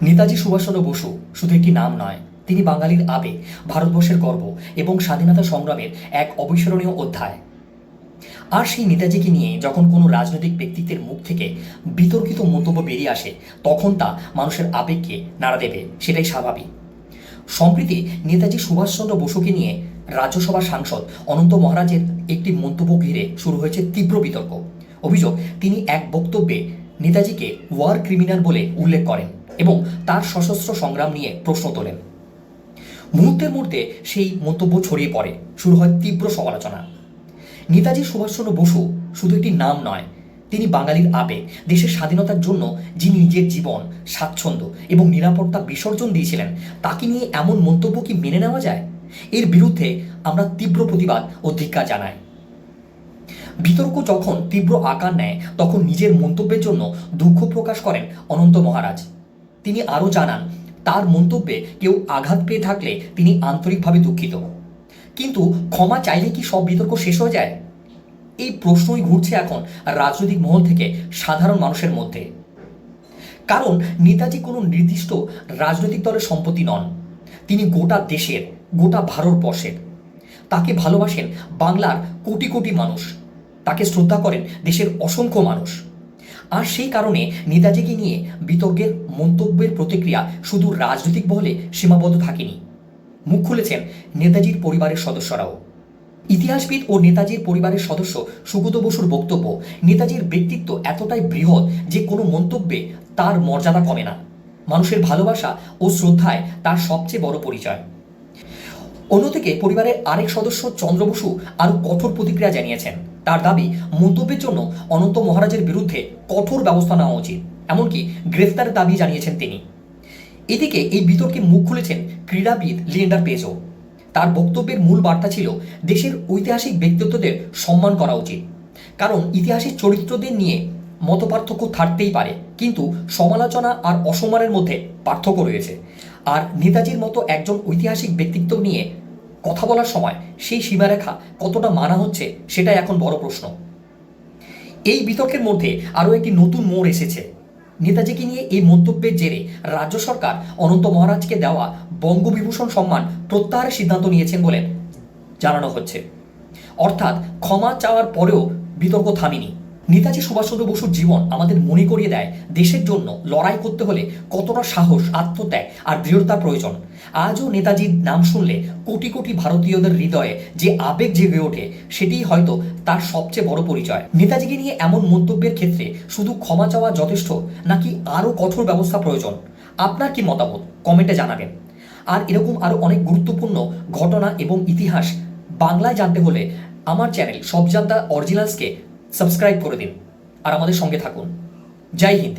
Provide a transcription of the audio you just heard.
নেতাজি সুভাষচন্দ্র বসু শুধু একটি নাম নয়, তিনি বাঙালির আবেগ, ভারতবর্ষের গর্ব এবং স্বাধীনতা সংগ্রামের এক অবিস্মরণীয় অধ্যায়। আর সেই নেতাজিকে নিয়ে যখন কোনো রাজনৈতিক ব্যক্তিত্বের মুখ থেকে বিতর্কিত মন্তব্য বেরিয়ে আসে, তখন তা মানুষের আবেগকে নাড়া দেবে, সেটাই স্বাভাবিক। সম্প্রতি নেতাজি সুভাষচন্দ্র বসুকে নিয়ে রাজ্যসভার সাংসদ অনন্ত মহারাজের একটি মন্তব্য ঘিরে শুরু হয়েছে তীব্র বিতর্ক। অভিযোগ, তিনি এক বক্তব্যে নেতাজিকে ওয়ার ক্রিমিনাল বলে উল্লেখ করেন এবং তার সশস্ত্র সংগ্রাম নিয়ে প্রশ্ন তোলেন। মুহূর্তের মধ্যে সেই মন্তব্য ছড়িয়ে পড়ে, শুরু হয় তীব্র সমালোচনা। নেতাজি সুভাষচন্দ্র বসু শুধু একটি নাম নয়, তিনি বাঙালির আবেগ। দেশের স্বাধীনতার জন্য যিনি নিজের জীবন, স্বাচ্ছন্দ্য এবং নিরাপত্তা বিসর্জন দিয়েছিলেন, তাকে নিয়ে এমন মন্তব্য কি মেনে নেওয়া যায়? এর বিরুদ্ধে আমরা তীব্র প্রতিবাদ ও ধিক্কার জানাই। বিতর্ক যখন তীব্র আকার নেয়, তখন নিজের মন্তব্যের জন্য দুঃখ প্রকাশ করেন অনন্ত মহারাজ। তিনি আরও জানান, তার মন্তব্যে কেউ আঘাত পেয়ে থাকলে তিনি আন্তরিকভাবে দুঃখিত, কিন্তু ক্ষমা চাইলে কি সব বিতর্ক শেষ হয়ে যায়? এই প্রশ্নই ঘুরছে এখন রাজনৈতিক মহল থেকে সাধারণ মানুষের মধ্যে। কারণ নেতাজি কোনো নির্দিষ্ট রাজনৈতিক দলের সম্পত্তি নন, তিনি গোটা দেশের, গোটা ভারতবর্ষের। তাকে ভালোবাসেন বাংলার কোটি কোটি মানুষ, তাকে শ্রদ্ধা করেন দেশের অসংখ্য মানুষ। আর সেই কারণে নেতাজিকে নিয়ে বিতর্কের মন্তব্যের প্রতিক্রিয়া শুধু রাজনৈতিক মহলে সীমাবদ্ধ থাকেনি, মুখ খুলেছেন নেতাজির পরিবারের সদস্যরাও। ইতিহাসবিদ ও নেতাজির পরিবারের সদস্য সুগত বসুর বক্তব্য, নেতাজির ব্যক্তিত্ব এতটাই বৃহৎ যে কোনো মন্তব্যে তার মর্যাদা কমে না। মানুষের ভালোবাসা ও শ্রদ্ধায় তার সবচেয়ে বড় পরিচয়। অন্যদিকে পরিবারের আরেক সদস্য চন্দ্র বসু আরও কঠোর প্রতিক্রিয়া জানিয়েছেন। তার দাবি, মন্তব্যের জন্য অনন্ত মহারাজের বিরুদ্ধে কঠোর ব্যবস্থা নেওয়া উচিত, এমনকি গ্রেফতারের দাবি জানিয়েছেন তিনি। এদিকে এই বিতর্কে মুখ খুলেছেন ক্রীড়াবিদ লিয়েন্ডার পেজও। তার বক্তব্যের মূল বার্তা ছিল, দেশের ঐতিহাসিক ব্যক্তিত্বদের সম্মান করা উচিত। কারণ ইতিহাসের চরিত্রদের নিয়ে মতপার্থক্য থাকতেই পারে, কিন্তু সমালোচনা আর অসম্মানের মধ্যে পার্থক্য রয়েছে। আর নেতাজির মতো একজন ঐতিহাসিক ব্যক্তিত্ব নিয়ে কথা বলার সময় সেই সীমারেখা কতটা মানা হচ্ছে, সেটাই এখন বড় প্রশ্ন। এই বিতর্কের মধ্যে আরও একটি নতুন মোড় এসেছে। নেতাজিকে নিয়ে এই মন্তব্যের জেরে রাজ্য সরকার অনন্ত মহারাজকে দেওয়া বঙ্গবিভূষণ সম্মান প্রত্যাহারের সিদ্ধান্ত নিয়েছেন বলে জানানো হচ্ছে। অর্থাৎ ক্ষমা চাওয়ার পরেও বিতর্ক থামেনি। নেতাজি সুভাষচন্দ্র বসুর জীবন আমাদের মনে করিয়ে দেয়, দেশের জন্য লড়াই করতে হলে কতটা সাহস, আত্মত্যাগ আর দৃঢ়তার প্রয়োজন। আজও নেতাজির নাম শুনলে কোটি কোটি ভারতীয়দের হৃদয়ে যে আবেগ জেগে ওঠে, সেটিই হয়তো তার সবচেয়ে বড় পরিচয়। নেতাজিকে নিয়ে এমন মন্তব্যের ক্ষেত্রে শুধু ক্ষমা চাওয়া যথেষ্ট, নাকি আরও কঠোর ব্যবস্থা প্রয়োজন? আপনার কি মতামত কমেন্টে জানাবেন। আর এরকম আরও অনেক গুরুত্বপূর্ণ ঘটনা এবং ইতিহাস বাংলায় জানতে হলে আমার চ্যানেল সব জানতা অরিজিনালসকে সাবস্ক্রাইব করে দিন আর আমাদের সঙ্গে থাকুন। জয় হিন্দ।